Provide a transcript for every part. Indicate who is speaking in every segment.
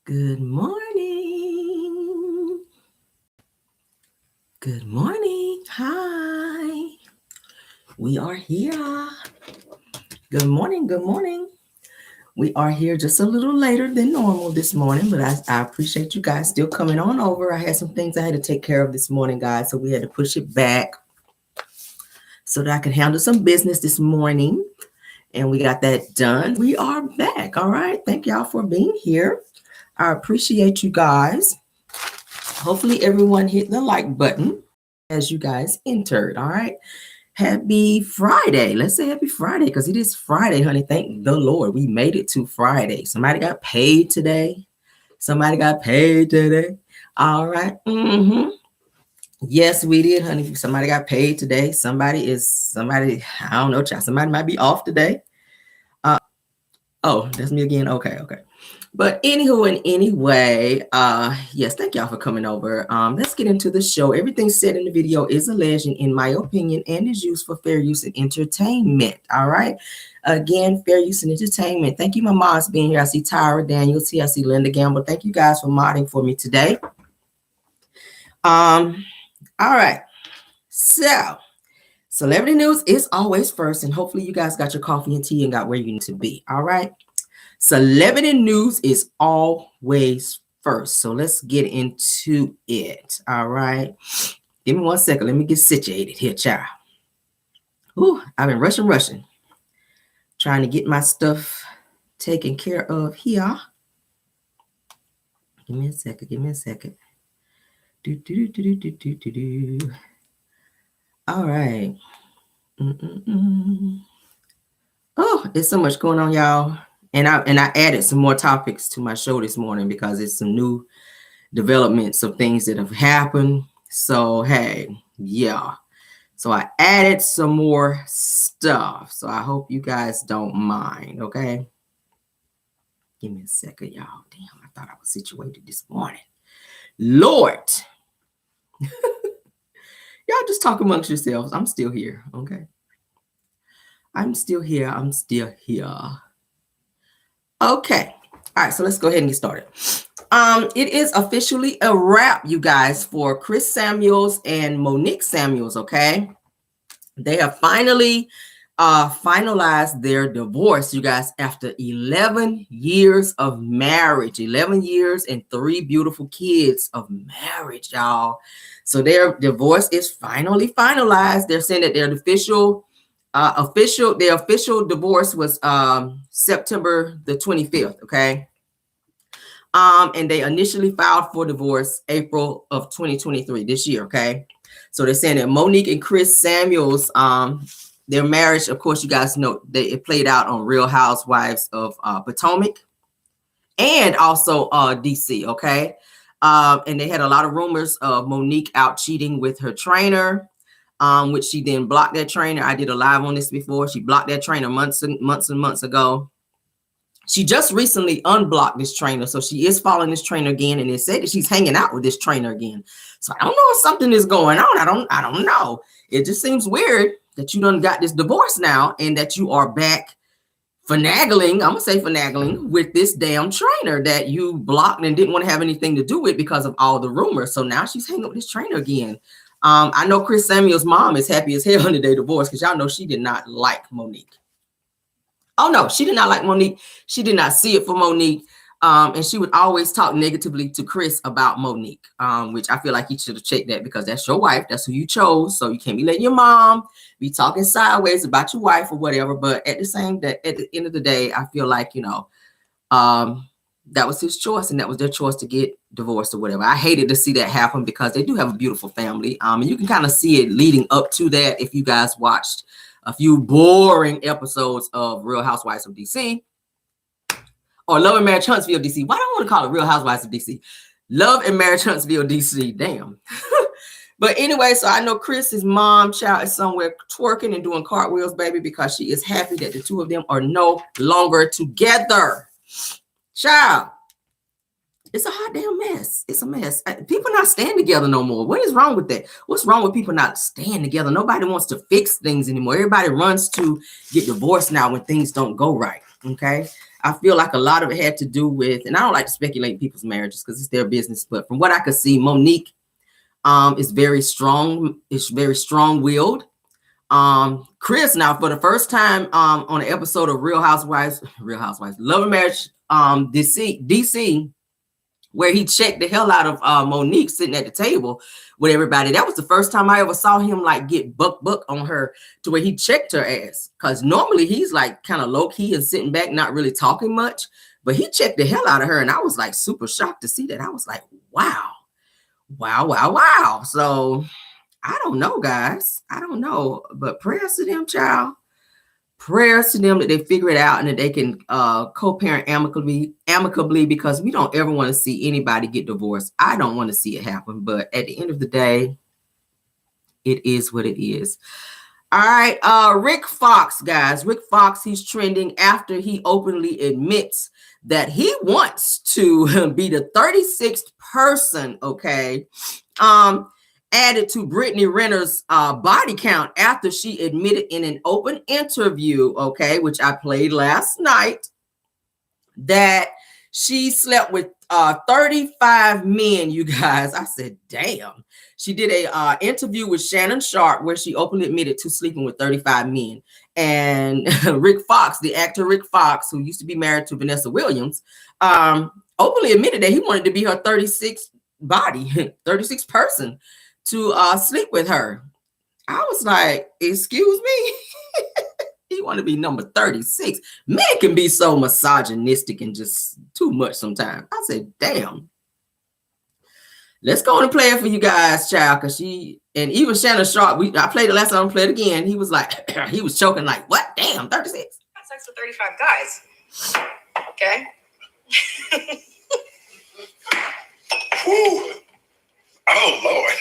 Speaker 1: Good morning. Good morning. Hi. We are here. Good morning. Good morning. We are here just a little later than normal this morning, but I appreciate you guys still coming on over. I had some things I had to take care of this morning, guys, so we had to push it back so that I could handle some business this morning. And we got that done. We are back. All right. Thank y'all for being here. I appreciate you guys. Hopefully everyone hit the like button as you guys entered. All right. Happy Friday. Let's say happy Friday because it is Friday, honey. Thank the Lord. We made it to Friday. Somebody got paid today. All right. Yes, we did, honey. Somebody got paid today. Somebody, I don't know, child. Somebody might be off today. Oh, that's me again. Okay. But anywho, and anyway, yes, thank y'all for coming over. Let's get into the show. Everything said in the video is alleged, in my opinion, and is used for fair use and entertainment. All right. Again, fair use and entertainment. Thank you, my moms, being here. I see Tyra Daniels here. I see Linda Gamble. Thank you guys for modding for me today. All right. So, celebrity news is always first, and hopefully you guys got your coffee and tea and got where you need to be. All right. Celebrity news is always first. So let's get into it. All right. Give me 1 second. Let me get situated here, child. Ooh, I've been rushing. Trying to get my stuff taken care of here. Give me a second. All right. Oh, there's so much going on, y'all. And I added some more topics to my show this morning because it's some new developments of things that have happened. So, hey, yeah. So I added some more stuff. So I hope you guys don't mind, okay? Give me a second, y'all. Damn, I thought I was situated this morning. Lord. Y'all just talk amongst yourselves. I'm still here, okay? I'm still here. Okay. All right, so let's go ahead and get started. It is officially a wrap, you guys, for Kris Samuels and Monique Samuels, okay? They have finally finalized their divorce, you guys, after 11 years of marriage, 11 years and 3 beautiful kids of marriage, y'all. So their divorce is finally finalized. They're saying that their official divorce was September the 25th, okay? And they initially filed for divorce April of 2023, this year, okay? So they're saying that Monique and Kris Samuels, their marriage, of course, you guys know it played out on Real Housewives of Potomac and also DC, okay? And they had a lot of rumors of Monique out cheating with her trainer, which she then blocked that trainer. I did a live on this before. She blocked that trainer months ago. She just recently unblocked this trainer. So she is following this trainer again. And it said that she's hanging out with this trainer again. So I don't know if something is going on. I don't know. It just seems weird that you done got this divorce now and that you are back finagling with this damn trainer that you blocked and didn't want to have anything to do with because of all the rumors. So now she's hanging with this trainer again. I know Kris Samuels' mom is happy as hell under their divorce because y'all know she did not like Monique. Oh, no, she did not like Monique. She did not see it for Monique. And she would always talk negatively to Kris about Monique, which I feel like you should have checked that because that's your wife. That's who you chose. So you can't be letting your mom be talking sideways about your wife or whatever. But at the end of the day, I feel like, that was his choice and that was their choice to get divorced or whatever. I hated to see that happen because they do have a beautiful family. And you can kind of see it leading up to that if you guys watched a few boring episodes of Real Housewives of DC or Love and Marriage Huntsville, DC. Why do I want to call it Real Housewives of DC? Love and Marriage Huntsville, DC. Damn. But anyway, so I know Kris's mom, child, is somewhere twerking and doing cartwheels, baby, because she is happy that the two of them are no longer together. Child, it's a hot damn mess. It's a mess. People not staying together no more. What is wrong with that? What's wrong with people not staying together? Nobody wants to fix things anymore. Everybody runs to get divorced now when things don't go right. Okay. I feel like a lot of it had to do with, and I don't like to speculate in people's marriages because it's their business, but from what I could see, Monique is very strong. It's very strong-willed. Kris, now for the first time on an episode of Real Housewives, Love and Marriage, DC, where he checked the hell out of Monique sitting at the table with everybody. That was the first time I ever saw him like get buck on her to where he checked her ass. Because normally he's like kind of low key and sitting back, not really talking much. But he checked the hell out of her, and I was like super shocked to see that. I was like, wow. So I don't know, guys. I don't know, but prayers to them, child. Prayers to them that they figure it out and that they can co-parent amicably, because we don't ever want to see anybody get divorced. I don't want to see it happen, but at the end of the day, it is what it is. All right, Rick Fox, guys. Rick Fox, he's trending after he openly admits that he wants to be the 36th person, okay, added to Brittany Renner's body count after she admitted in an open interview, okay, which I played last night, that she slept with 35 men, you guys. I said, damn. She did a interview with Shannon Sharp where she openly admitted to sleeping with 35 men. And Rick Fox, the actor Rick Fox, who used to be married to Vanessa Williams, openly admitted that he wanted to be her 36th body, 36th person to sleep with her. I was like, excuse me? He want to be number 36. Men can be so misogynistic and just too much sometimes. I said, damn. Let's go and play it for you guys, child, because she, and even Shannon Sharp, I played it last time, I played it again. He was like, he was choking like, what? Damn, 36.
Speaker 2: I had sex with 35 guys. Okay.
Speaker 3: Whew. Oh, Lord.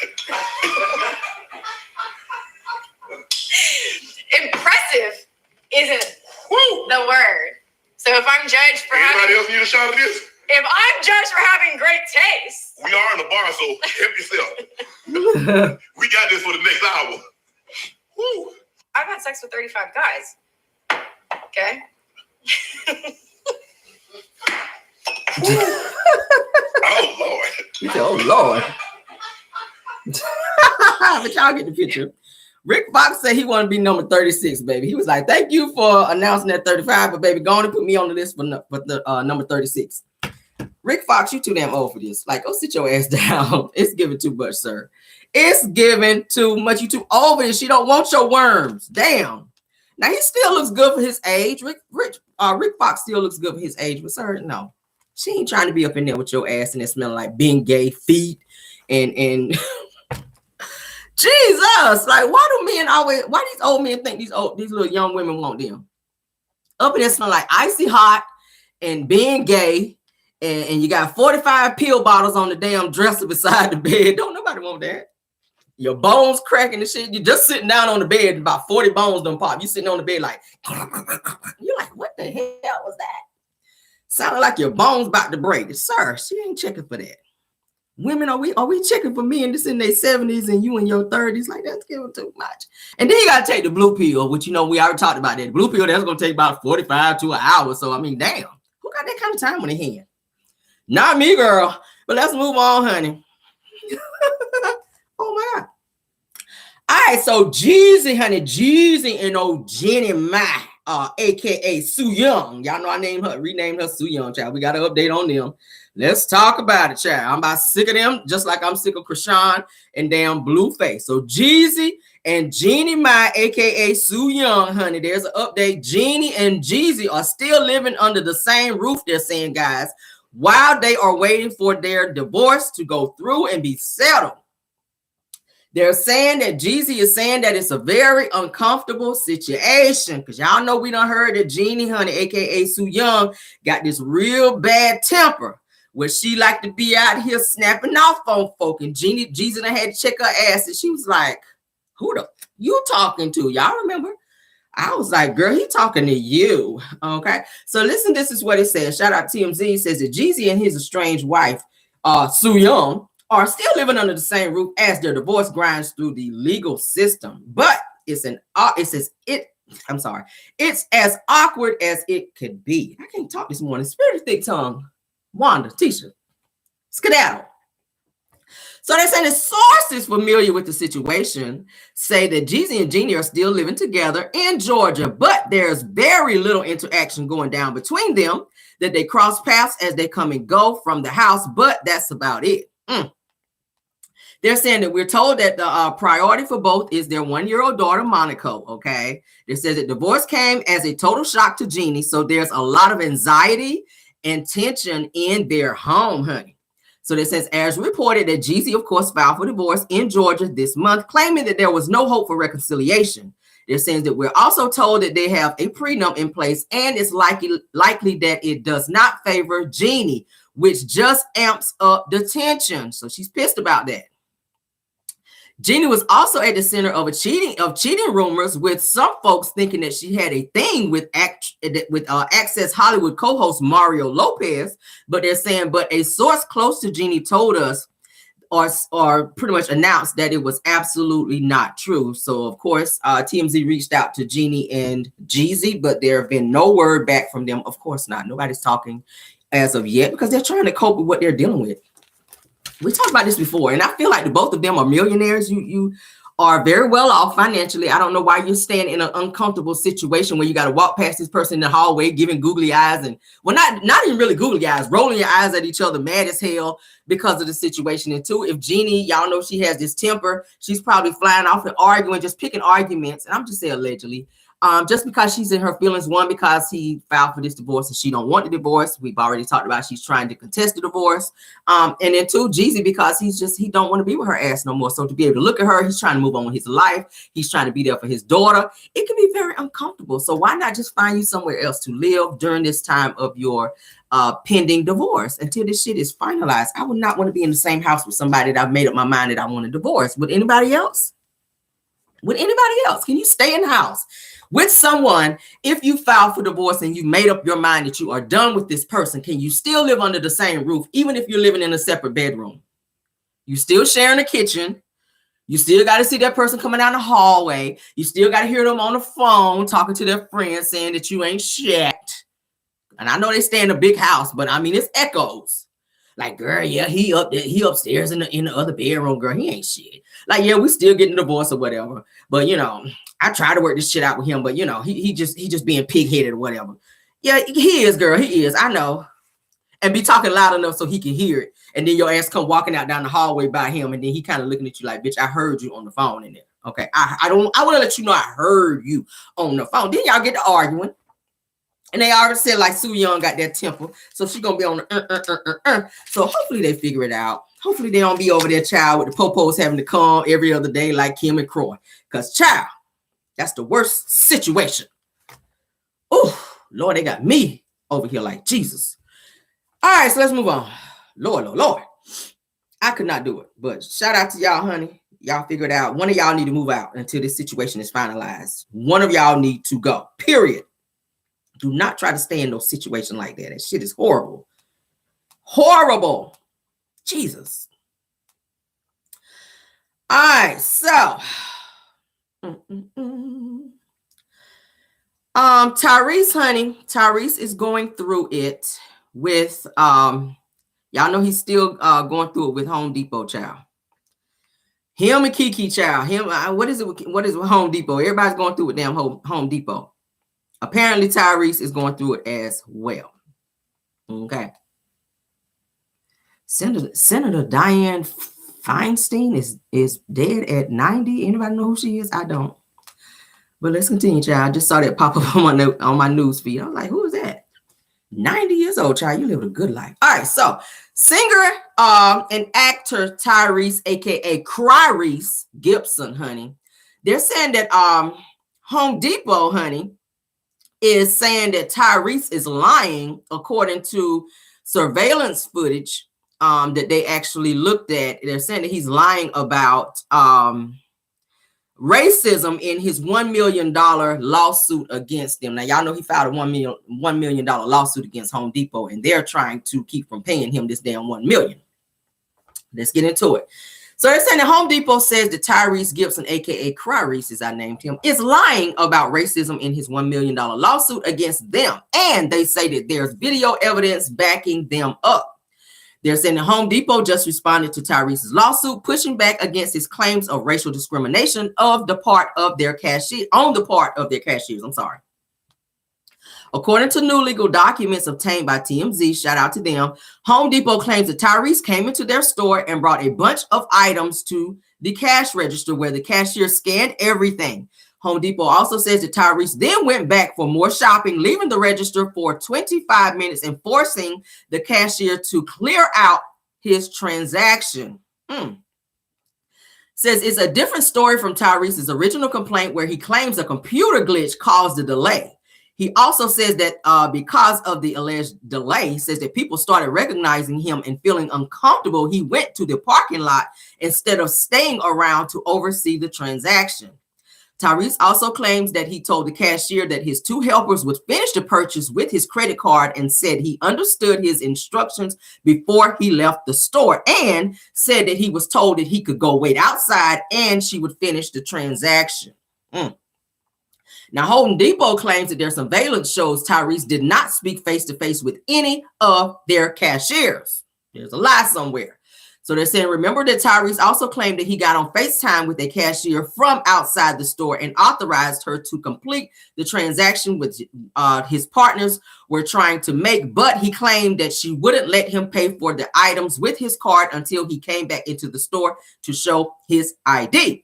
Speaker 2: Impressive isn't the word. So if I'm judged for
Speaker 3: anybody else need a shot of this?
Speaker 2: If I'm judged for having great taste.
Speaker 3: We are in the bar, so help yourself. We got this for the next hour. Whew.
Speaker 2: I've had sex with 35 guys. Okay.
Speaker 3: Oh, Lord.
Speaker 1: He said, oh, Lord. But y'all get the picture. Rick Fox said he wanted to be number 36, baby. He was like, thank you for announcing that 35, but baby, go on and put me on the list for the number 36. Rick Fox, you too damn old for this. Like, go sit your ass down. It's giving too much, sir. It's giving too much. You too old for this. She don't want your worms. Damn. Now, he still looks good for his age. Rick Fox still looks good for his age, but sir, no. She ain't trying to be up in there with your ass and it smelling like being gay feet and Jesus, like why these old men think these little young women want them? Up in there smell like icy hot and being gay, and you got 45 pill bottles on the damn dresser beside the bed. Don't nobody want that. Your bones cracking and shit. You're just sitting down on the bed, about 40 bones done pop. You sitting on the bed like, you're like, what the hell was that? Sounded like your bones about to break. Sir, she ain't checking for that. Women, are we checking for men that's in their 70s and you in your 30s? Like, that's giving too much. And then you got to take the blue pill, which, you know, we already talked about that. The blue pill, that's going to take about 45 to an hour. So, I mean, damn. Who got that kind of time on their hand? Not me, girl. But let's move on, honey. Oh, my God. All right, so Jeezy, honey. Jeezy and old Jeannie Mai, a.k.a. Sue Young. Y'all know I renamed her Sue Young, child. We got an update on them. Let's talk about it, child. I'm about sick of them, just like I'm sick of Krishan and damn Blueface. So Jeezy and Jeannie Mai, a.k.a. Sue Young, honey, there's an update. Jeannie and Jeezy are still living under the same roof, they're saying, guys, while they are waiting for their divorce to go through and be settled. They're saying that Jeezy is saying that it's a very uncomfortable situation because y'all know we done heard that Jeannie, honey, a.k.a. Sue Young, got this real bad temper where she like to be out here snapping off on folk. And Jeezy done had to check her ass and she was like, who the you talking to? Y'all remember? I was like, girl, he talking to you. Okay. So listen, this is what it says. Shout out TMZ. It says that Jeezy and his estranged wife, Sue Young, are still living under the same roof as their divorce grinds through the legal system. But it I'm sorry. It's as awkward as it could be. I can't talk this morning. Spirit of thick tongue. Wanda, Tisha, skedaddle. So they're saying the sources familiar with the situation say that Jeezy and Jeannie are still living together in Georgia, but there's very little interaction going down between them, that they cross paths as they come and go from the house, but that's about it. They're saying that we're told that the priority for both is their 1-year-old daughter, Monica, okay? It says that divorce came as a total shock to Jeannie, so there's a lot of anxiety and tension in their home, honey. So it says, as reported, that Jeezy, of course, filed for divorce in Georgia this month, claiming that there was no hope for reconciliation. They're saying that we're also told that they have a prenup in place, and it's likely that it does not favor Jeannie, which just amps up the tension. So she's pissed about that. Jeannie was also at the center of cheating rumors, with some folks thinking that she had a thing with Access Hollywood co-host Mario Lopez. But they're saying, but a source close to Jeannie told us, or pretty much announced, that it was absolutely not true. So of course, TMZ reached out to Jeannie and Jeezy, but there have been no word back from them. Of course not. Nobody's talking as of yet, because they're trying to cope with what they're dealing with. We talked about this before, and I feel like the both of them are millionaires. You are very well off financially. I don't know why you're staying in an uncomfortable situation where you got to walk past this person in the hallway, giving googly eyes, and well, not even really googly eyes, rolling your eyes at each other, mad as hell because of the situation. And two, if Jeannie, y'all know she has this temper, she's probably flying off and arguing, just picking arguments. And I'm just saying allegedly. Just because she's in her feelings, one, because he filed for this divorce and she don't want the divorce. We've already talked about she's trying to contest the divorce. And then two, Jeezy, because he don't want to be with her ass no more. So to be able to look at her, he's trying to move on with his life. He's trying to be there for his daughter. It can be very uncomfortable. So why not just find you somewhere else to live during this time of your pending divorce until this shit is finalized? I would not want to be in the same house with somebody that I've made up my mind that I want to divorce. Would anybody else? Would anybody else? Can you stay in the house with someone if you file for divorce and you made up your mind that you are done with this person? Can you still live under the same roof, even if you're living in a separate bedroom? You still sharing a kitchen. You still got to see that person coming down the hallway. You still got to hear them on the phone talking to their friends saying that you ain't shit. And I know they stay in a big house, but I mean, it's echoes. Like, girl, yeah, he upstairs in the other bedroom, girl. He ain't shit. Like, yeah, we still getting a divorce or whatever. But I try to work this shit out with him, but he just being pig-headed or whatever. Yeah, he is, girl. He is. I know. And be talking loud enough so he can hear it. And then your ass come walking out down the hallway by him, and then he kind of looking at you like, bitch, I heard you on the phone in there. Okay. I want to let you know I heard you on the phone. Then y'all get to arguing. And they already said like Sue Young got that temper. So she's going to be on the So hopefully they figure it out. Hopefully they don't be over there, child, with the popos having to come every other day like Kim and Croy. Because, child, that's the worst situation. Oh, Lord, they got me over here like Jesus. All right, so let's move on. Lord. I could not do it. But shout out to y'all, honey. Y'all figure it out. One of y'all need to move out until this situation is finalized. One of y'all need to go, period. Do not try to stay in no situation like that. That shit is horrible. Horrible. Jesus. All right, so Tyrese, honey. Tyrese is going through it with y'all know he's still going through it with Home Depot, child. Him and Kiki, child. What is it with Home Depot? Everybody's going through it damn Home Depot. Apparently, Tyrese is going through it as well. Okay. Senator Dianne Feinstein is dead at 90. Anybody know who she is? I don't. But let's continue, child. I just saw that pop up on my news feed. I was like, who is that? 90 years old, child. You lived a good life. All right. So singer and actor Tyrese, aka Tyrese Gibson, honey. They're saying that Home Depot, honey, is saying that Tyrese is lying according to surveillance footage that they actually looked at. They're saying that he's lying about racism in his $1 million lawsuit against them. Now, y'all know he filed a $1 million lawsuit against Home Depot, and they're trying to keep from paying him this damn $1 million. Let's get into it. So they're saying that Home Depot says that Tyrese Gibson, aka Cryreese, as I named him, is lying about racism in his $1 million lawsuit against them. And they say that there's video evidence backing them up. They're saying that Home Depot just responded to Tyrese's lawsuit, pushing back against his claims of racial discrimination on the part of their cashiers. I'm sorry. According to new legal documents obtained by TMZ, shout out to them, Home Depot claims that Tyrese came into their store and brought a bunch of items to the cash register where the cashier scanned everything. Home Depot also says that Tyrese then went back for more shopping, leaving the register for 25 minutes and forcing the cashier to clear out his transaction. Says it's a different story from Tyrese's original complaint where he claims a computer glitch caused the delay. He also says that because of the alleged delay, he says that people started recognizing him and feeling uncomfortable. He went to the parking lot instead of staying around to oversee the transaction. Tyrese also claims that he told the cashier that his two helpers would finish the purchase with his credit card and said he understood his instructions before he left the store, and said that he was told that he could go wait outside and she would finish the transaction. Now, Home Depot claims that their surveillance shows Tyrese did not speak face-to-face with any of their cashiers. There's a lie somewhere. So they're saying, remember that Tyrese also claimed that he got on FaceTime with a cashier from outside the store and authorized her to complete the transaction with his partners were trying to make, but he claimed that she wouldn't let him pay for the items with his card until he came back into the store to show his ID.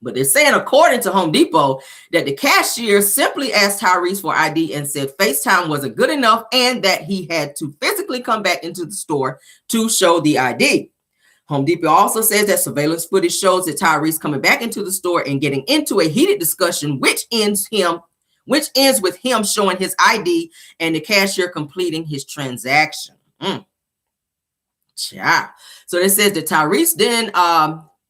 Speaker 1: But they're saying, according to Home Depot, that the cashier simply asked Tyrese for ID and said FaceTime wasn't good enough and that he had to physically come back into the store to show the ID. Home Depot also says that surveillance footage shows that Tyrese coming back into the store and getting into a heated discussion, which ends with him showing his ID and the cashier completing his transaction. Yeah. So it says that Tyrese then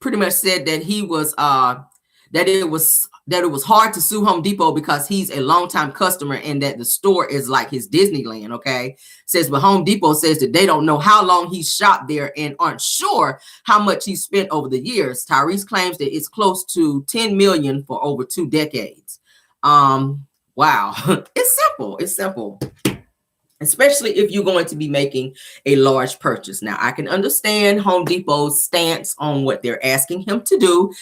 Speaker 1: pretty much said that he was that it was hard to sue Home Depot because he's a longtime customer and that the store is like his Disneyland. Okay, says, but Home Depot says that they don't know how long he shopped there and aren't sure how much he spent over the years. Tyrese claims that it's close to 10 million for over 2 decades. Wow, it's simple. Especially if you're going to be making a large purchase. Now, I can understand Home Depot's stance on what they're asking him to do.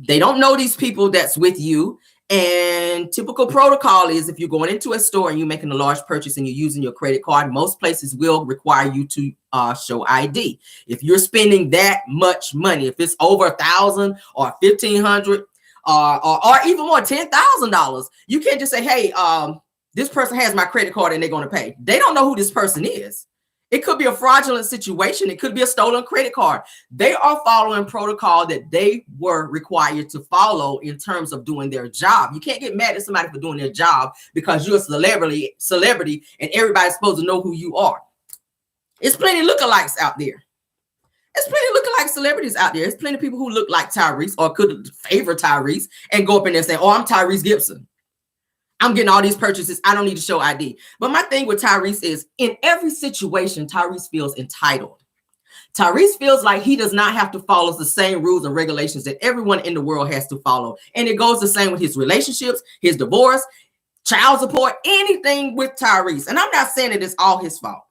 Speaker 1: They don't know these people that's with you. And typical protocol is if you're going into a store and you're making a large purchase and you're using your credit card, most places will require you to show ID. If you're spending that much money, if it's over $1,000 or $1,500 or even more, $10,000, you can't just say, hey, this person has my credit card and they're going to pay. They don't know who this person is. It could be a fraudulent situation. It could be a stolen credit card. They are following protocol that they were required to follow in terms of doing their job. You can't get mad at somebody for doing their job because you're a celebrity and everybody's supposed to know who you are. There's plenty of lookalikes out there. There's plenty of lookalike celebrities out there. There's plenty of people who look like Tyrese or could favor Tyrese and go up in there and say, oh, I'm Tyrese Gibson. I'm getting all these purchases. I don't need to show ID. But my thing with Tyrese is in every situation, Tyrese feels entitled. Tyrese feels like he does not have to follow the same rules and regulations that everyone in the world has to follow. And it goes the same with his relationships, his divorce, child support, anything with Tyrese. And I'm not saying that it's all his fault.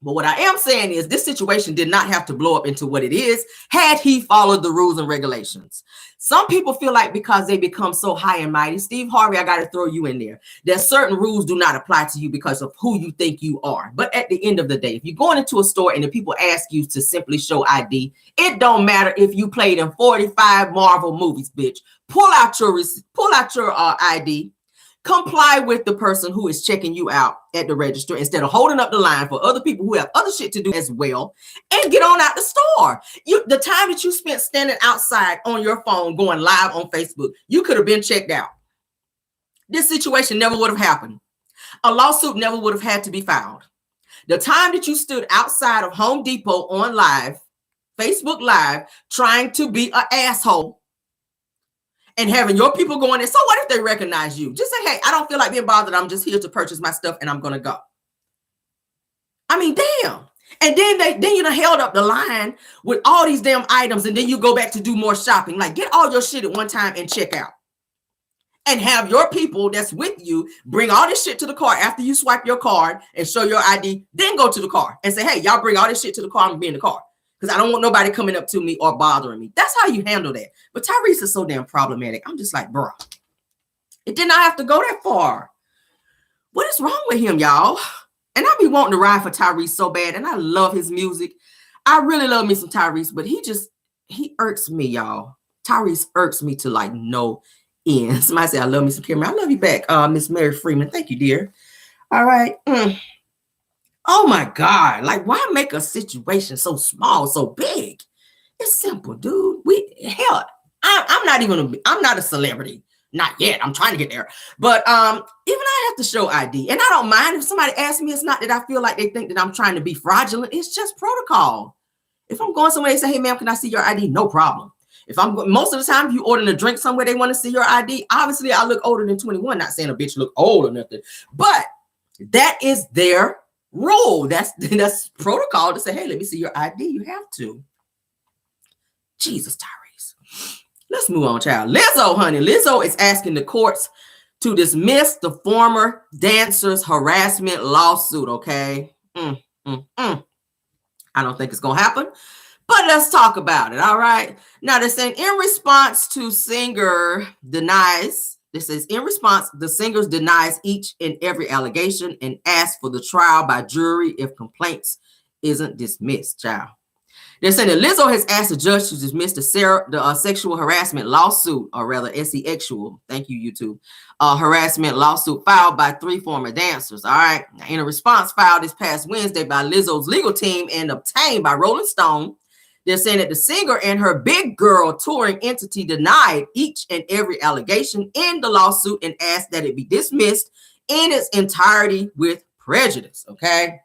Speaker 1: But what I am saying is this situation did not have to blow up into what it is had he followed the rules and regulations. Some people feel like because they become so high and mighty, Steve Harvey, I got to throw you in there, that certain rules do not apply to you because of who you think you are. But at the end of the day, if you're going into a store and the people ask you to simply show ID, it don't matter if you played in 45 Marvel movies, bitch. Pull out your ID. Comply with the person who is checking you out at the register instead of holding up the line for other people who have other shit to do as well, and get on out the store. The time that you spent standing outside on your phone going live on Facebook, you could have been checked out. This situation never would have happened. A lawsuit never would have had to be filed. The time that you stood outside of Home Depot on live, Facebook Live, trying to be an asshole, and having your people going in, so what if they recognize you? Just say, hey, I don't feel like being bothered. I'm just here to purchase my stuff and I'm going to go. I mean, damn. And then you done held up the line with all these damn items, and then you go back to do more shopping. Like, get all your shit at one time and check out. And have your people that's with you bring all this shit to the car after you swipe your card and show your ID. Then go to the car and say, hey, y'all bring all this shit to the car. I'm gonna be in the car because I don't want nobody coming up to me or bothering me. That's how you handle that. But Tyrese is so damn problematic. I'm just like, bro, it did not have to go that far. What is wrong with him, y'all? And I be wanting to ride for Tyrese so bad, and I love his music. I really love me some Tyrese, but he irks me, y'all. Tyrese irks me to like no end. Somebody say, I love me some Cameron. I love you back, Miss Mary Freeman. Thank you, dear. All right. Oh my God. Like, why make a situation so small, so big? It's simple, dude. I'm not a celebrity. Not yet. I'm trying to get there. But even I have to show ID. And I don't mind if somebody asks me. It's not that I feel like they think that I'm trying to be fraudulent. It's just protocol. If I'm going somewhere, they say, hey, ma'am, can I see your ID? No problem. If I'm most of the time, if you ordering a drink somewhere, they want to see your ID. Obviously, I look older than 21. Not saying a bitch look old or nothing. But that is their rule. That's protocol to say, hey, let me see your ID. You have to. Jesus, Tyrese. Let's move on, child. Lizzo, honey. Lizzo is asking the courts to dismiss the former dancer's harassment lawsuit, okay? I don't think it's going to happen, but let's talk about it, all right? Now, they're saying in response to singer denies, this is in response, the singer denies each and every allegation and asks for the trial by jury if complaints isn't dismissed, child. They're saying that Lizzo has asked the judge to dismiss the sexual harassment lawsuit, or rather SE-actual, thank you, YouTube, harassment lawsuit filed by 3 former dancers, all right? Now, in a response filed this past Wednesday by Lizzo's legal team and obtained by Rolling Stone, they're saying that the singer and her big girl touring entity denied each and every allegation in the lawsuit and asked that it be dismissed in its entirety with prejudice, okay?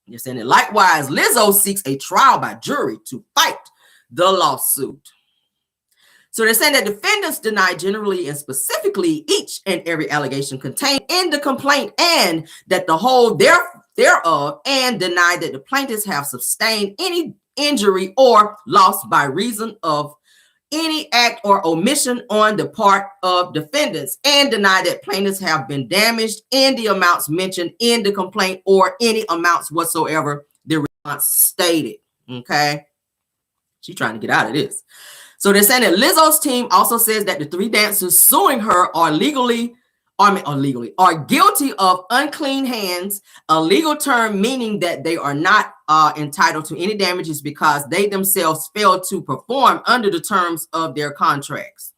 Speaker 1: They're saying that likewise, Lizzo seeks a trial by jury to fight the lawsuit. So they're saying that defendants deny generally and specifically each and every allegation contained in the complaint and that the whole thereof, and deny that the plaintiffs have sustained any injury or loss by reason of any act or omission on the part of defendants, and deny that plaintiffs have been damaged in the amounts mentioned in the complaint or any amounts whatsoever the response stated. Okay. She's trying to get out of this. So they're saying that Lizzo's team also says that the 3 dancers suing her are guilty of unclean hands, a legal term meaning that they are not entitled to any damages because they themselves failed to perform under the terms of their contracts.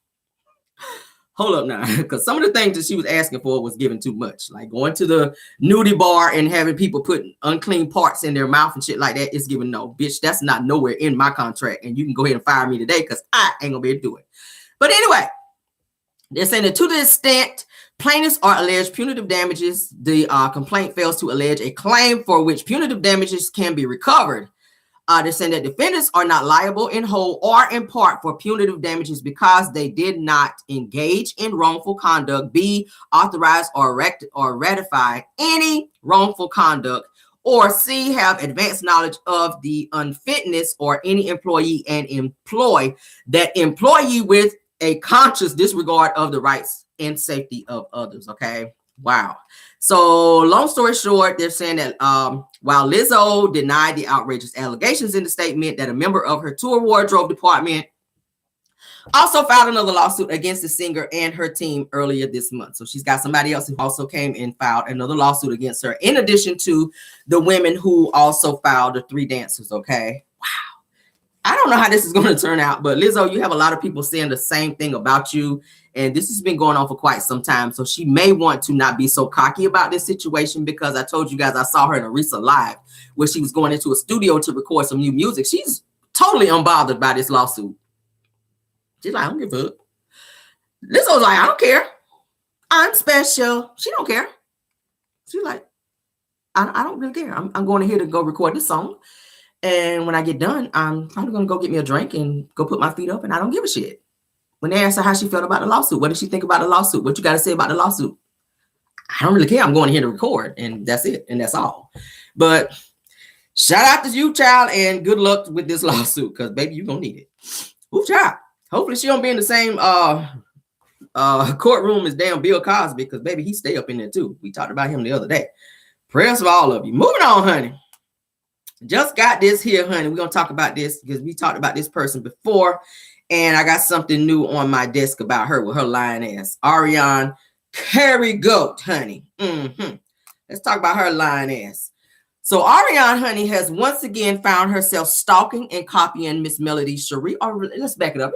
Speaker 1: Hold up now, because some of the things that she was asking for was given too much, like going to the nudie bar and having people put unclean parts in their mouth and shit like that. It's given no, bitch, that's not nowhere in my contract, and you can go ahead and fire me today because I ain't gonna be able to do it. But anyway, they're saying that to the extent plaintiffs are alleged punitive damages, the complaint fails to allege a claim for which punitive damages can be recovered. They're saying that defendants are not liable in whole or in part for punitive damages because they did not engage in wrongful conduct, B, authorize or ratify any wrongful conduct, or C, have advanced knowledge of the unfitness or any employee and employ that employee with a conscious disregard of the rights and safety of others. Okay. Wow. So long story short, they're saying that while Lizzo denied the outrageous allegations in the statement, that a member of her tour wardrobe department also filed another lawsuit against the singer and her team earlier this month. So she's got somebody else who also came and filed another lawsuit against her, in addition to the women who also filed, the 3 dancers. Okay. Wow. I don't know how this is going to turn out, but Lizzo, you have a lot of people saying the same thing about you. And this has been going on for quite some time. So she may want to not be so cocky about this situation, because I told you guys I saw her in a recent live where she was going into a studio to record some new music. She's totally unbothered by this lawsuit. She's like, I don't give a fuck. Lizzo's like, I don't care. I'm special. She don't care. She's like, I don't really care. I'm going ahead to go record this song. And when I get done, I'm probably going to go get me a drink and go put my feet up, and I don't give a shit. When they asked her how she felt about the lawsuit, what did she think about the lawsuit? What you got to say about the lawsuit? I don't really care. I'm going here to record, and that's it. And that's all. But Shout out to you, child, and good luck with this lawsuit, because baby, you're gonna need it. Ooh, child. Hopefully she don't be in the same courtroom as damn Bill Cosby, because baby, he stay up in there too. We talked about him the other day. Prayers for all of you. Moving on, honey. Just got this here, honey. We're gonna talk about this because we talked about this person before, and I got something new on my desk about her with her lying ass. Arian Carry Goat, honey. Let's talk about her lying ass. So Arian, honey, has once again found herself stalking and copying Miss Melody Cherie. Or let's back it up.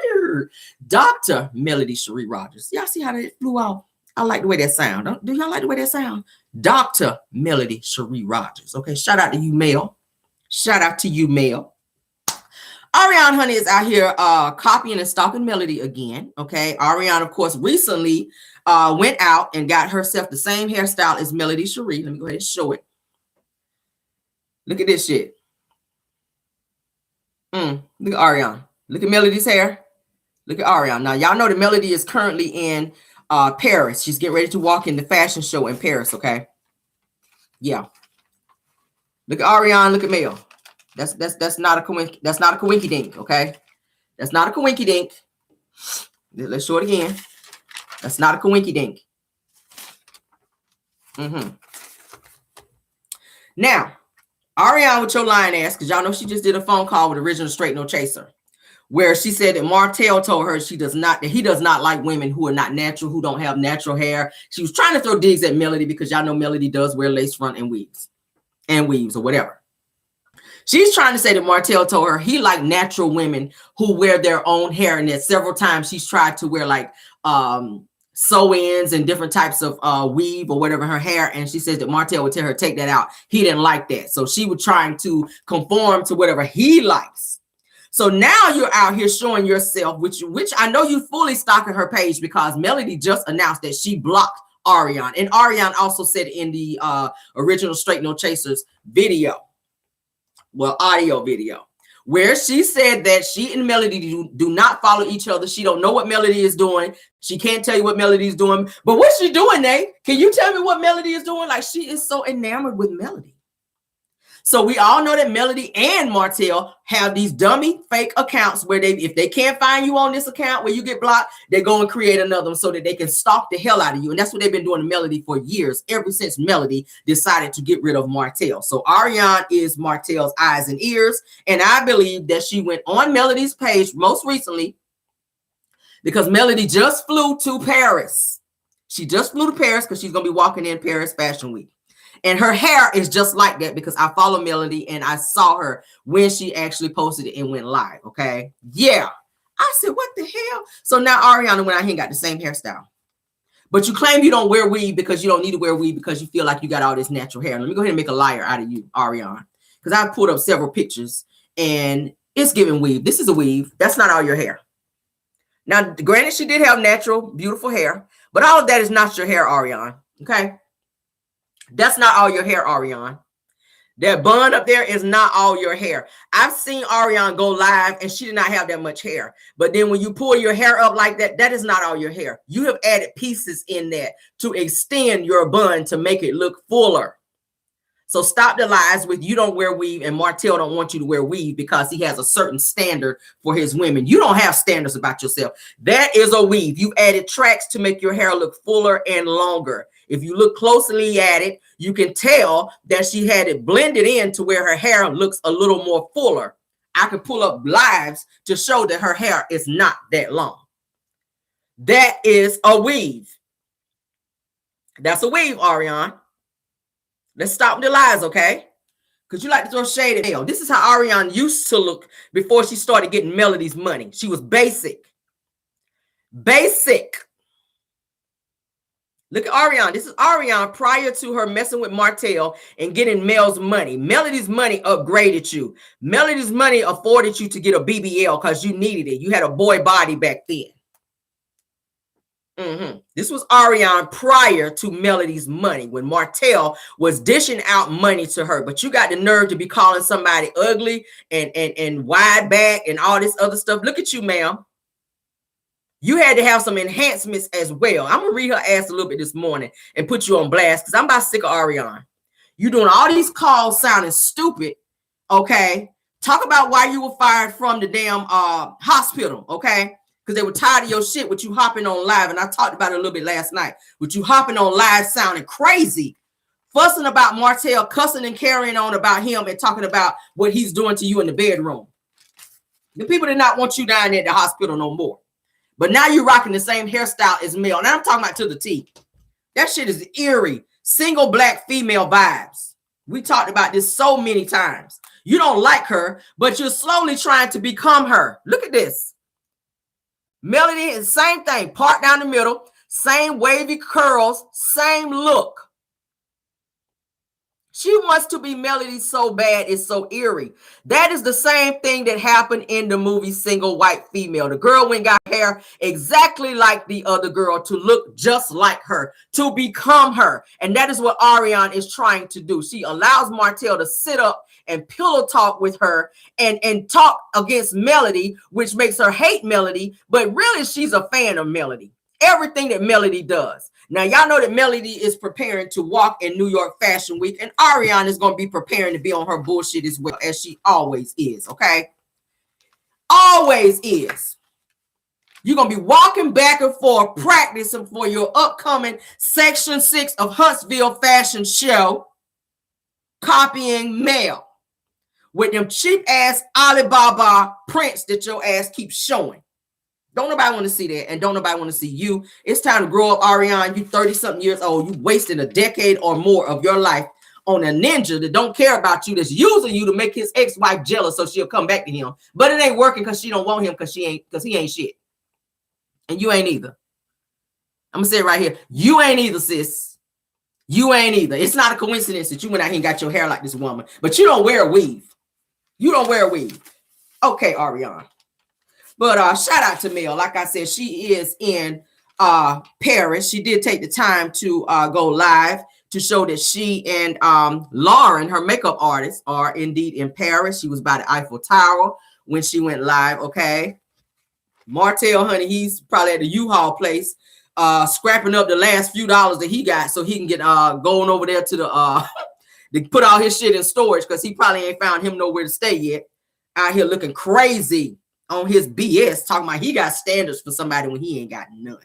Speaker 1: Dr. Melody Cherie Rogers. Y'all see how that flew out? I like the way that sound. Do y'all like the way that sound? Dr. Melody Cherie Rogers. Okay, shout out to you, Mel. Shout out to you, Mel. Arian, honey, is out here copying and stalking Melody again. Okay, Arian, of course, recently went out and got herself the same hairstyle as Melody Cherie. Let me go ahead and show it. Look at this shit. Look at Arian. Look at Melody's hair. Look at Arian. Now, y'all know that Melody is currently in Paris. She's getting ready to walk in the fashion show in Paris, okay? Yeah. Look at Arian. Look at Mel. That's not a coinky dink, okay? That's not a coinky dink. Let's show it again. That's not a coinky dink. Now, Arian with your lying ass, because y'all know she just did a phone call with Original Straight No Chaser, where she said that Martell told her he does not like women who are not natural, who don't have natural hair. She was trying to throw digs at Melody because y'all know Melody does wear lace front and weaves or whatever. She's trying to say that Martell told her he liked natural women who wear their own hair, and that several times she's tried to wear like sew-ins and different types of weave or whatever in her hair, and she says that Martell would tell her take that out. He didn't like that, so she was trying to conform to whatever he likes. So now you're out here showing yourself, which I know you fully stalking her page, because Melody just announced that she blocked Arian, and Arian also said in the Original Straight No Chasers video, well, audio video, where she said that she and Melody do not follow each other. She don't know what Melody is doing. She can't tell you what Melody is doing. But what's she doing, Nate? Can you tell me what Melody is doing? Like, she is so enamored with Melody. So we all know that Melody and Martell have these dummy fake accounts where if they can't find you on this account where you get blocked, they go and create another one so that they can stalk the hell out of you. And that's what they've been doing to Melody for years, ever since Melody decided to get rid of Martell. So Arian is Martell's eyes and ears. And I believe that she went on Melody's page most recently because Melody just flew to Paris. She just flew to Paris because she's going to be walking in Paris Fashion Week. And her hair is just like that because I follow Melody and I saw her when she actually posted it and went live. Okay. Yeah. I said, what the hell? So now Ariana went out here and got the same hairstyle. But you claim you don't wear weave because you don't need to wear weave because you feel like you got all this natural hair. Let me go ahead and make a liar out of you, Ariana. Because I pulled up several pictures and it's giving weave. This is a weave. That's not all your hair. Now, granted, she did have natural, beautiful hair, but all of that is not your hair, Ariana. Okay. That's not all your hair, Arian. That bun up there is not all your hair. I've seen Arian go live and she did not have that much hair. But then when you pull your hair up like that, that is not all your hair. You have added pieces in that to extend your bun to make it look fuller. So stop the lies with you don't wear weave and Martell don't want you to wear weave because he has a certain standard for his women. You don't have standards about yourself. That is a weave. You added tracks to make your hair look fuller and longer. If you look closely at it, you can tell that she had it blended in to where her hair looks a little more fuller. I could pull up lives to show that her hair is not that long. That is a weave. That's a weave, Arian. Let's stop the lies, okay? Because you like to throw shade at hell. This is how Arian used to look before she started getting Melody's money. She was basic. Basic. Look at Arian. This is Arian prior to her messing with Martell and getting Mel's money. Melody's money upgraded you. Melody's money afforded you to get a BBL because you needed it. You had a boy body back then. This was Arian prior to Melody's money when Martell was dishing out money to her. But you got the nerve to be calling somebody ugly and wide back and all this other stuff. Look at you, ma'am. You had to have some enhancements as well. I'm going to read her ass a little bit this morning and put you on blast because I'm about sick of Arian. You doing all these calls sounding stupid Okay. Talk about why you were fired from the damn hospital. Okay. Because they were tired of your shit with you hopping on live. And I talked about it a little bit last night. With you hopping on live sounding crazy. Fussing about Martell, cussing and carrying on about him and talking about what he's doing to you in the bedroom. The people did not want you down there at the hospital no more. But now you're rocking the same hairstyle as Mel. Now I'm talking about to the T. That shit is eerie. Single black female vibes. We talked about this so many times. You don't like her, but you're slowly trying to become her. Look at this. Melody is the same thing. Part down the middle. Same wavy curls. Same look. She wants to be Melody so bad, it's so eerie. That is the same thing that happened in the movie Single White Female. The girl went got hair exactly like the other girl to look just like her, to become her. And that is what Arian is trying to do. She allows Martell to sit up and pillow talk with her and talk against Melody, which makes her hate Melody. But really, she's a fan of Melody. Everything that Melody does. Now, y'all know that Melody is preparing to walk in New York Fashion Week, and Arian is going to be preparing to be on her bullshit as well, as she always is, okay? Always is. You're going to be walking back and forth, practicing for your upcoming Section 6 of Huntsville fashion show, copying Mel with them cheap-ass Alibaba prints that your ass keeps showing. Don't nobody want to see that, and don't nobody want to see you. It's time to grow up, Arian. You 30-something years old. You wasting a decade or more of your life on a ninja that don't care about you, that's using you to make his ex-wife jealous so she'll come back to him. But it ain't working because she don't want him because he ain't shit. And you ain't either. I'm gonna say it right here. You ain't either, sis. You ain't either. It's not a coincidence that you went out here and got your hair like this woman, but you don't wear a weave. You don't wear a weave. Okay, Arian. But shout out to Mel. Like I said, she is in Paris. She did take the time to go live to show that she and Lauren, her makeup artist, are indeed in Paris. She was by the Eiffel Tower when she went live, okay? Martell, honey, he's probably at the U-Haul place scrapping up the last few dollars that he got so he can get going over there to the to put all his shit in storage because he probably ain't found him nowhere to stay yet. Out here looking crazy on his BS, talking about he got standards for somebody when he ain't got none.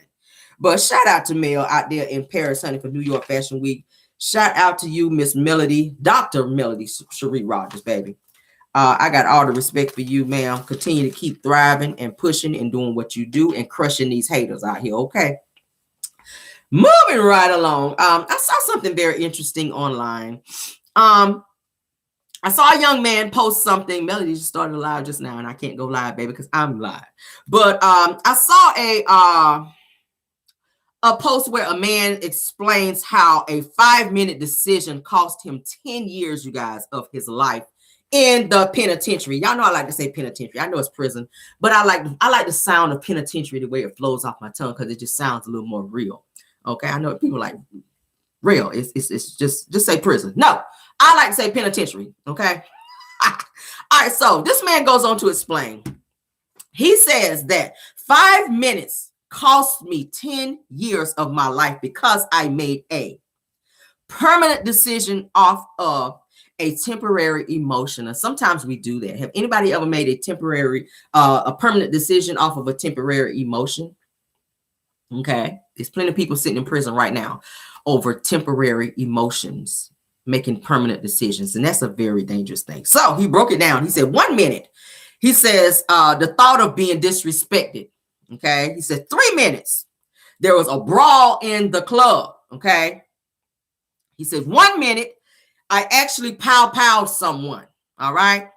Speaker 1: But shout out to Mel out there in Paris, honey, for New York Fashion Week. Shout out to you, Miss Melody, Dr. Melody Cherie Rogers, baby. I got all the respect for you, ma'am. Continue to keep thriving and pushing and doing what you do and crushing these haters out here, okay? Moving right along. I saw something very interesting online. I saw a young man post something. Melody just started live just now, and I can't go live, baby, because I'm live. But I saw a post where a man explains how a 5-minute decision cost him 10 years, you guys, of his life in the penitentiary. Y'all know I like to say penitentiary. I know it's prison, but I like the sound of penitentiary, the way it flows off my tongue, because it just sounds a little more real. Okay, I know people like real. It's just say prison. No. I like to say penitentiary, okay? All right, so this man goes on to explain. He says that 5 minutes cost me 10 years of my life because I made a permanent decision off of a temporary emotion. And sometimes we do that. Have anybody ever made a permanent decision off of a temporary emotion? Okay, there's plenty of people sitting in prison right now over temporary emotions, making permanent decisions. And that's a very dangerous thing. So he broke it down. He said 1 minute. He says the thought of being disrespected. Okay. He said 3 minutes. There was a brawl in the club. Okay. He said 1 minute. I actually pow-powed someone. All right.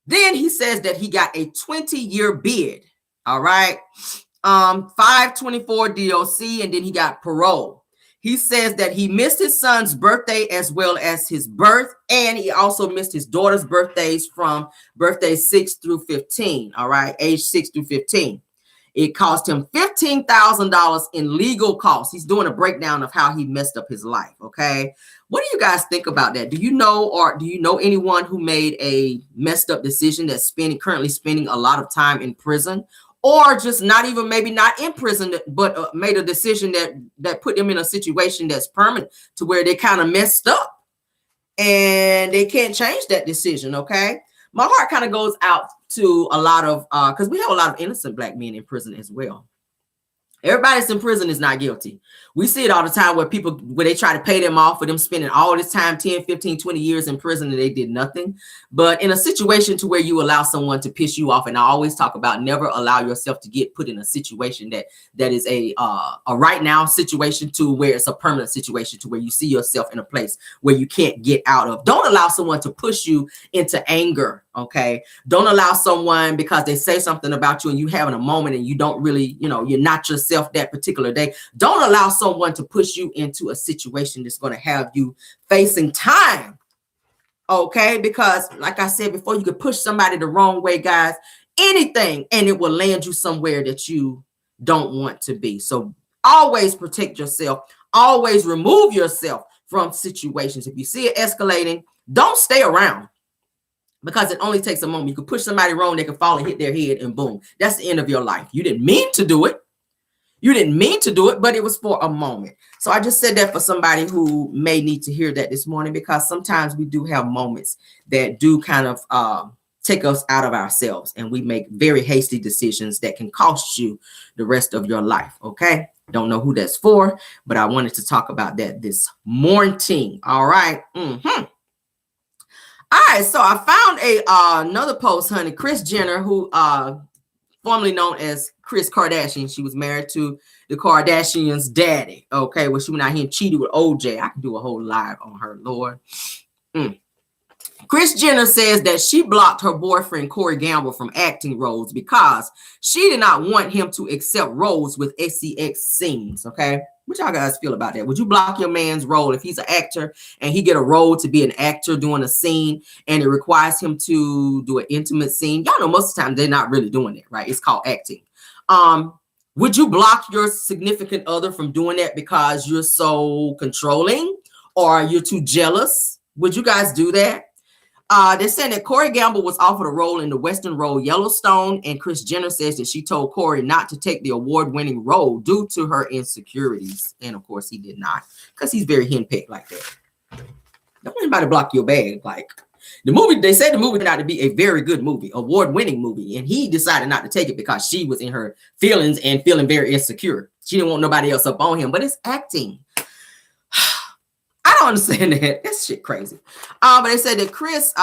Speaker 1: Then he says that he got a 20-year bid. All right. 524 DOC. And then he got parole. He says that he missed his son's birthday as well as his birth, and he also missed his daughter's birthdays from birthday 6 through 15, all right, age 6 through 15. It cost him $15,000 in legal costs. He's doing a breakdown of how he messed up his life, okay? What do you guys think about that? Do you know anyone who made a messed up decision that's currently spending a lot of time in prison? Or just maybe not in prison, but made a decision that put them in a situation that's permanent to where they kind of messed up. and they can't change that decision. Okay, my heart kind of goes out to a lot of because we have a lot of innocent Black men in prison as well. Everybody that's in prison is not guilty. We see it all the time where they try to pay them off for them spending all this time, 10, 15, 20 years in prison, and they did nothing. But in a situation to where you allow someone to piss you off, and I always talk about never allow yourself to get put in a situation that is a right now situation to where it's a permanent situation to where you see yourself in a place where you can't get out of. Don't allow someone to push you into anger. Okay. Don't allow someone because they say something about you and you having a moment and you don't really, you're not yourself that particular day. Don't allow someone to push you into a situation that's going to have you facing time. Okay. Because like I said before, you could push somebody the wrong way, guys, anything, and it will land you somewhere that you don't want to be. So always protect yourself. Always remove yourself from situations. If you see it escalating, don't stay around. Because it only takes a moment. You can push somebody wrong, they can fall and hit their head, and boom, that's the end of your life. You didn't mean to do it. You didn't mean to do it, but it was for a moment. So I just said that for somebody who may need to hear that this morning, because sometimes we do have moments that do kind of take us out of ourselves, and we make very hasty decisions that can cost you the rest of your life. Okay. Don't know who that's for, but I wanted to talk about that this morning. All right. All right, so I found another post, honey. Kris Jenner, who formerly known as Kris Kardashian, she was married to the Kardashians' daddy. Okay, well, she went out here and cheated with OJ. I could do a whole live on her, Lord. Kris Jenner says that she blocked her boyfriend Corey Gamble from acting roles because she did not want him to accept roles with sex scenes. Okay. What y'all guys feel about that? Would you block your man's role if he's an actor and he get a role to be an actor doing a scene and it requires him to do an intimate scene? Y'all know most of the time they're not really doing it, right? It's called acting. Would you block your significant other from doing that because you're so controlling or you're too jealous? Would you guys do that? They're saying that Corey Gamble was offered a role in the Western role Yellowstone, and Kris Jenner says that she told Corey not to take the award-winning role due to her insecurities. And of course, he did not, because he's very henpecked like that. Don't anybody block your bag. Like the movie, they said the movie turned out to be a very good movie, award-winning movie, and he decided not to take it because she was in her feelings and feeling very insecure. She didn't want nobody else up on him, but it's acting. I don't understand that. That's shit crazy. But they said that Kris,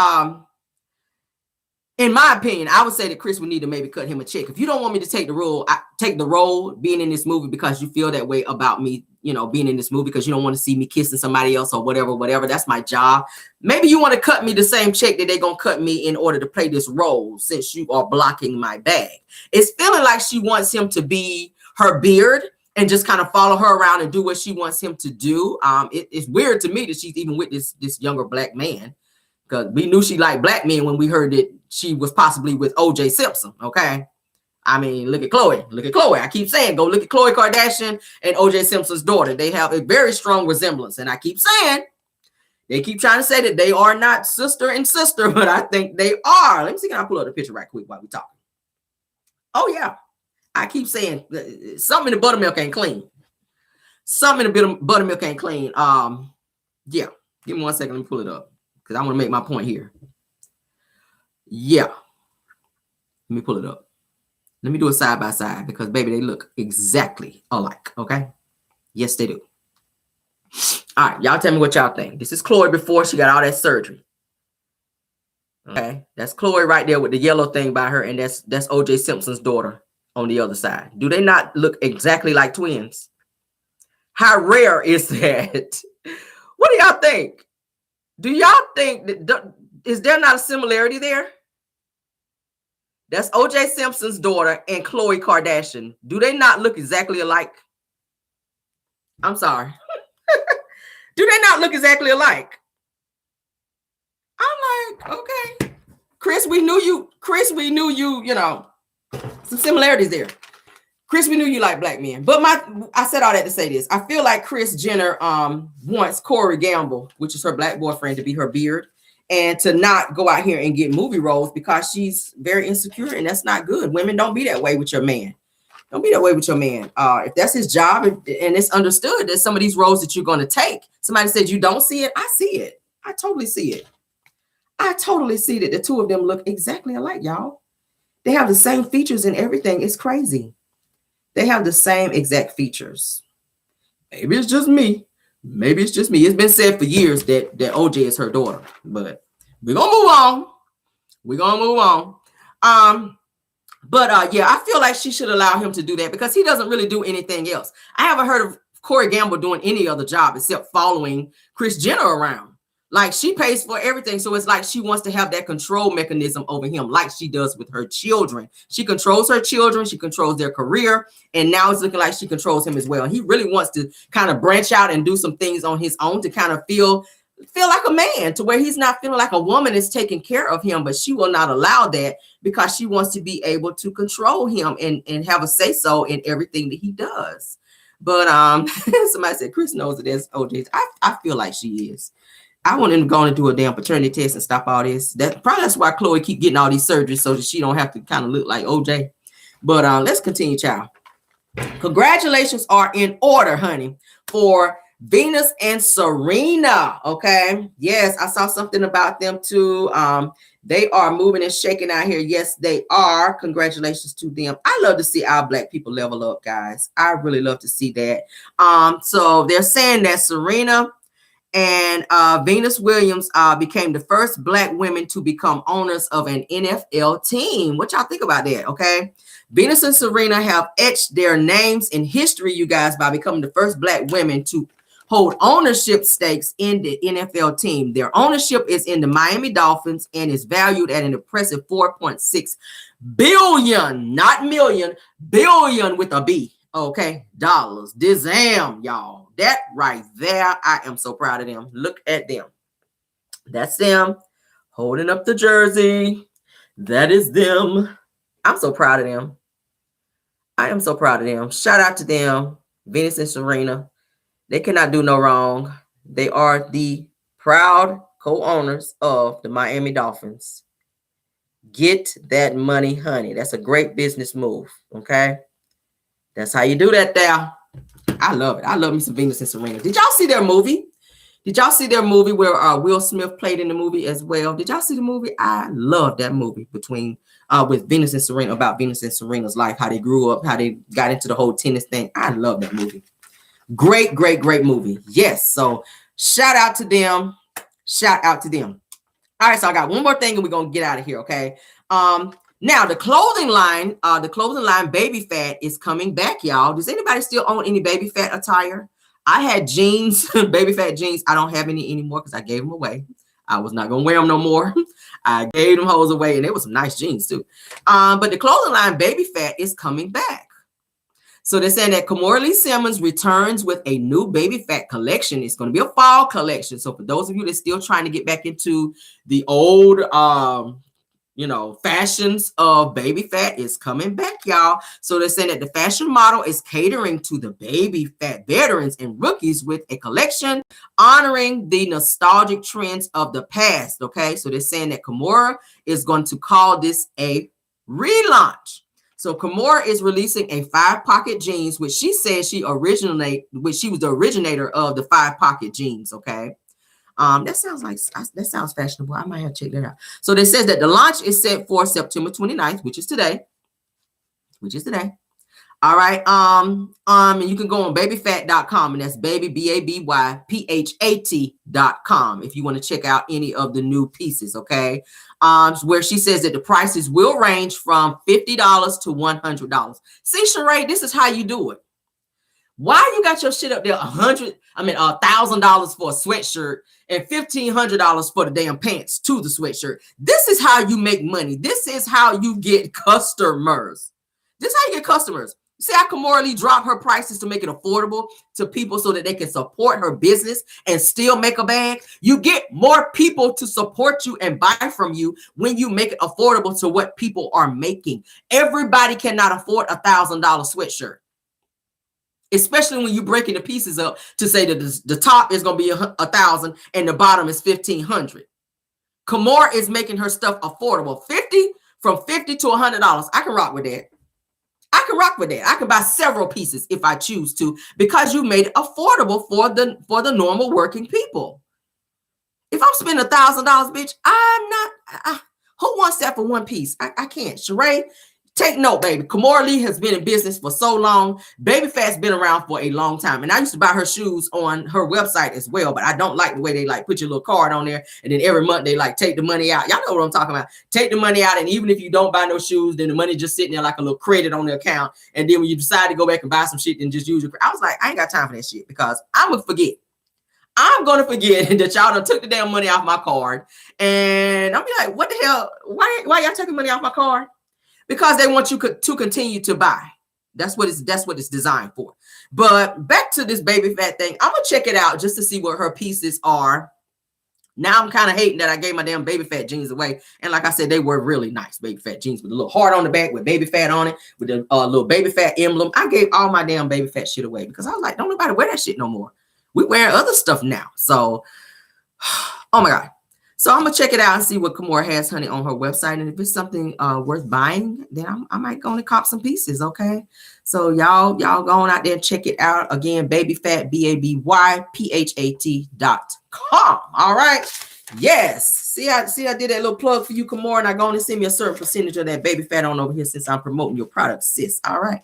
Speaker 1: in my opinion, I would say that Kris would need to maybe cut him a check. If you don't want me to take the role being in this movie because you feel that way about me, being in this movie because you don't want to see me kissing somebody else or whatever. That's my job. Maybe you want to cut me the same check that they're going to cut me in order to play this role since you are blocking my bag. It's feeling like she wants him to be her beard and just kind of follow her around and do what she wants him to do. It's weird to me that she's even with this younger Black man, because we knew she liked Black men when we heard that she was possibly with OJ Simpson. Okay. I mean, look at Khloe. Look at Khloe. I keep saying, go look at Khloe Kardashian and OJ Simpson's daughter. They have a very strong resemblance. And I keep saying, they keep trying to say that they are not sister and sister, but I think they are. Let me see, can I pull up the picture right quick while we talking? Oh, yeah. I keep saying something in the buttermilk ain't clean. Something in the buttermilk ain't clean. Yeah. Give me 1 second. Let me pull it up because I want to make my point here. Yeah. Let me pull it up. Let me do it side by side because, baby, they look exactly alike. Okay? Yes, they do. All right. Y'all tell me what y'all think. This is Khloe before she got all that surgery. Okay? That's Khloe right there with the yellow thing by her, and that's OJ Simpson's daughter on the other side. Do they not look exactly like twins? How rare is that? What do y'all think? Do y'all think that is there not a similarity there? That's OJ Simpson's daughter and Khloe Kardashian. Do they not look exactly alike? I'm sorry. Do they not look exactly alike? I'm like, okay. Kris, we knew you, some similarities there. Kris, we knew you like Black men. But I said all that to say this. I feel like Kris Jenner wants Corey Gamble, which is her Black boyfriend, to be her beard and to not go out here and get movie roles because she's very insecure, and that's not good. Women, don't be that way with your man. Don't be that way with your man. If that's his job and it's understood that some of these roles that you're going to take, somebody said you don't see it, I see it. I totally see it. I totally see that the two of them look exactly alike, y'all. They have the same features and everything. It's crazy. They have the same exact features. Maybe it's just me. Maybe it's just me. It's been said for years that OJ is her daughter, but we're gonna move on. We're gonna move on. But yeah, I feel like she should allow him to do that because he doesn't really do anything else. I haven't heard of Corey Gamble doing any other job except following Kris Jenner around. Like, she pays for everything. So it's like she wants to have that control mechanism over him, like she does with her children. She controls her children. She controls their career. And now it's looking like she controls him as well. And he really wants to kind of branch out and do some things on his own to kind of feel like a man, to where he's not feeling like a woman is taking care of him. But she will not allow that because she wants to be able to control him and have a say-so in everything that he does. But somebody said Kris knows that there's OJ's. I feel like she is. I want him to go and do a damn paternity test and stop all this. That's why Chloe keep getting all these surgeries, so that she don't have to kind of look like OJ. But let's continue, child. Congratulations are in order, honey, for Venus and Serena. Okay. Yes, I saw something about them too. They are moving and shaking out here. Yes, they are. Congratulations to them. I love to see our Black people level up, guys. I really love to see that. So they're saying that Serena and Venus Williams became the first Black women to become owners of an NFL team. What y'all think about that? Okay. Venus and Serena have etched their names in history, you guys, by becoming the first Black women to hold ownership stakes in the NFL team. Their ownership is in the Miami Dolphins and is valued at an impressive $4.6 billion, not million, billion with a B. Okay, dollars. Dizam, y'all. That right there, I am so proud of them. Look at them. That's them holding up the jersey. That is them. I'm so proud of them. I am so proud of them. Shout out to them, Venus and Serena. They cannot do no wrong. They are the proud co-owners of the Miami Dolphins. Get that money, honey. That's a great business move. Okay. That's how you do that there. I love it. I love me some Venus and Serena. Did y'all see their movie? Did y'all see their movie where Will Smith played in the movie as well? Did y'all see the movie? I love that movie with Venus and Serena, about Venus and Serena's life, how they grew up, how they got into the whole tennis thing. I love that movie. Great, great, great movie. Yes. So shout out to them. Shout out to them. All right. So I got one more thing and we're going to get out of here. Okay. Now the clothing line Baby Phat is coming back, y'all. Does anybody still own any Baby Phat attire? I had jeans, Baby Phat jeans. I don't have any anymore because I gave them away. I was not going to wear them no more. I gave them hoes away, and they were some nice jeans too. But the clothing line Baby Phat is coming back. So they're saying that Kimora Lee Simmons returns with a new Baby Phat collection. It's going to be a fall collection. So for those of you that's still trying to get back into the old fashions of Baby Phat, is coming back, y'all. So they're saying that the fashion model is catering to the Baby Phat veterans and rookies with a collection honoring the nostalgic trends of the past. Okay, so they're saying that Kimora is going to call this a relaunch. So Kimora is releasing a 5-pocket jeans, which she says she was the originator of the 5-pocket jeans. Okay. That sounds fashionable. I might have to check that out. So they says that the launch is set for September 29th, which is today. All right. And you can go on babyphat.com, and that's baby BABYPHAT.com if you want to check out any of the new pieces. Okay. Where she says that the prices will range from $50 to $100. See, Sheree, this is how you do it. Why you got your shit up there $1,000 for a sweatshirt and $1,500 for the damn pants to the sweatshirt? This is how you make money. This is how you get customers. This is how you get customers. See how Kimora Lee dropped her prices to make it affordable to people so that they can support her business and still make a bag? You get more people to support you and buy from you when you make it affordable to what people are making. Everybody cannot afford $1,000 sweatshirt. Especially when you breaking the pieces up to say that the top is going to be 1,000 and the bottom is 1,500. Kimora is making her stuff affordable. From $50 to $100. I can rock with that. I can buy several pieces if I choose to, because you made it affordable for the normal working people. If I'm spending $1,000, bitch, I'm not. Who wants that for one piece? I can't. Sheree, take note, baby. Kimora Lee has been in business for so long. Baby Phat's been around for a long time. And I used to buy her shoes on her website as well, but I don't like the way they like put your little card on there. And then every month they like take the money out. Y'all know what I'm talking about. Take the money out. And even if you don't buy no shoes, then the money just sitting there like a little credit on the account. And then when you decide to go back and buy some shit, then just use your credit. I was like, I ain't got time for that shit because I'm going to forget. I'm going to forget that y'all done took the damn money off my card. And I'll be like, what the hell? Why y'all taking money off my card? Because they want you to continue to buy. That's what it's designed for. But back to this Baby Phat thing. I'm going to check it out just to see what her pieces are. Now I'm kind of hating that I gave my damn Baby Phat jeans away. And like I said, they were really nice Baby Phat jeans with a little heart on the back with Baby Phat on it, with a little Baby Phat emblem. I gave all my damn Baby Phat shit away because I was like, don't nobody wear that shit no more. We wear other stuff now. So, oh my God. So I'm going to check it out and see what Kimora has, honey, on her website. And if it's something worth buying, then I might go and cop some pieces, okay? So y'all go on out there and check it out. Again, Baby Phat, BabyPhat.com. All right? Yes. See, I did that little plug for you, Kimora, and I go on and send me a certain percentage of that Baby Phat on over here since I'm promoting your product, sis. All right?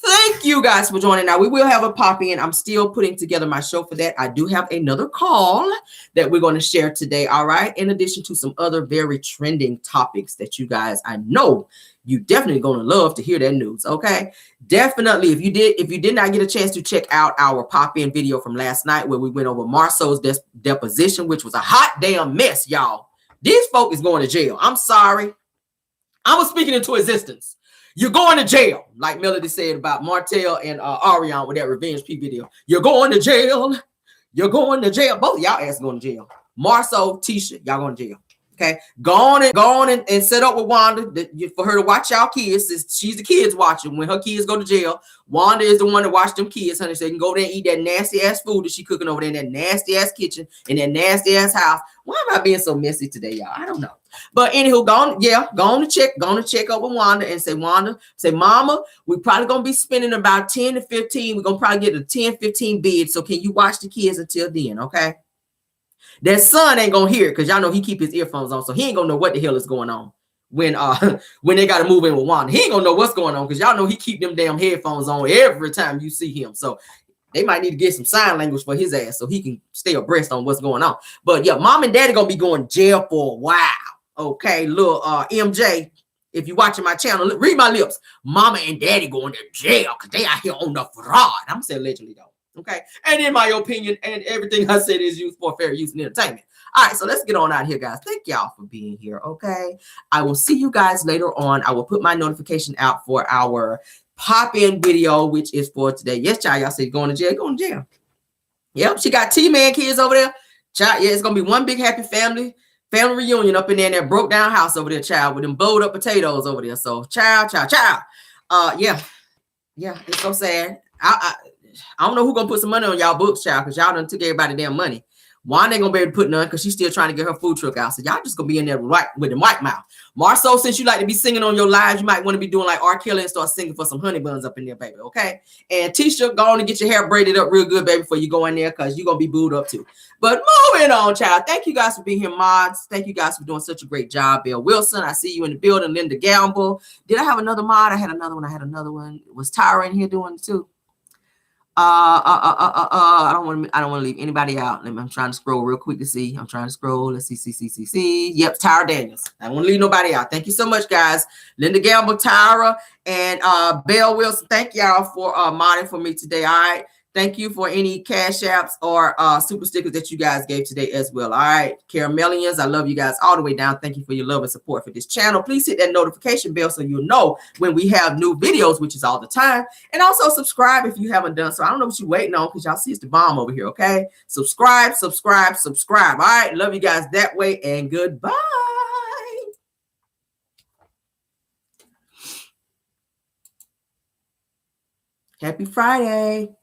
Speaker 1: Thank you guys for joining. Now, we will have a pop-in. I'm still putting together my show for that. I do have another call that we're going to share today, all right? In addition to some other very trending topics that you guys, I know you definitely going to love to hear that news, okay? Definitely, if you did not get a chance to check out our pop-in video from last night where we went over Marceau's deposition, which was a hot damn mess, y'all. These folk is going to jail. I'm sorry. I was speaking into existence. You're going to jail, like Melody said about Martell and Arian with that Revenge P video. You're going to jail. You're going to jail. Both of y'all ass going to jail. Marceau, Tisha, y'all going to jail. Okay, go on and set up with Wanda for her to watch y'all kids. She's the kids watching. When her kids go to jail, Wanda is the one to watch them kids, honey. So they can go there and eat that nasty ass food that she cooking over there in that nasty ass kitchen in that nasty ass house. Why am I being so messy today, y'all? I don't know. But anywho, go on to check up with Wanda and say, Mama, we probably gonna be spending about 10 to 15. We're gonna probably get a 10, 15 bid. So can you watch the kids until then? Okay. That son ain't gonna hear it because y'all know he keep his earphones on, so he ain't gonna know what the hell is going on when they gotta move in with Wanda. He ain't gonna know what's going on because y'all know he keep them damn headphones on every time you see him. So they might need to get some sign language for his ass so he can stay abreast on what's going on. But yeah, mom and daddy gonna be going to jail for a while. Okay, little MJ, if you're watching my channel, read my lips. Mama and daddy going to jail because they out here on the fraud. I'm saying allegedly though. Okay, and in my opinion, and everything I said is used for fair use and entertainment. All right, so let's get on out here, guys. Thank y'all for being here. Okay, I will see you guys later on. I will put my notification out for our pop-in video, which is for today. Yes, child, y'all said going to jail. Going to jail. Yep, she got T-Man kids over there. Child, yeah, it's gonna be one big happy family reunion up in there in that broke down house over there, child, with them blowed up potatoes over there. So, child. Yeah, it's so sad. I don't know who's gonna put some money on y'all books, child, because y'all done took everybody damn money. Wanda ain't gonna be able to put none because she's still trying to get her food truck out. So y'all just gonna be in there right with the white mouth. Marceau, since you like to be singing on your lives, you might want to be doing like R. Kelly and start singing for some honey buns up in there, baby. Okay. And Tisha, go on and get your hair braided up real good, baby, before you go in there because you're gonna be booed up too. But moving on, child. Thank you guys for being here, mods. Thank you guys for doing such a great job. Bill Wilson, I see you in the building. Linda Gamble. Did I have another mod? I had another one. Was Tyra in here doing it too? I don't want to leave anybody out. I'm trying to scroll real quick to see. I'm trying to scroll. Let's see. Yep, Tyra Daniels. I don't want to leave nobody out. Thank you so much, guys. Linda Gamble, Tyra, and Bill Wilson. Thank y'all for modding for me today. All right. Thank you for any cash apps or super stickers that you guys gave today as well. All right. Caramelians, I love you guys all the way down. Thank you for your love and support for this channel. Please hit that notification bell so you'll know when we have new videos, which is all the time. And also subscribe if you haven't done so. I don't know what you're waiting on because y'all see it's the bomb over here, okay? Subscribe. All right. Love you guys that way and goodbye. Happy Friday.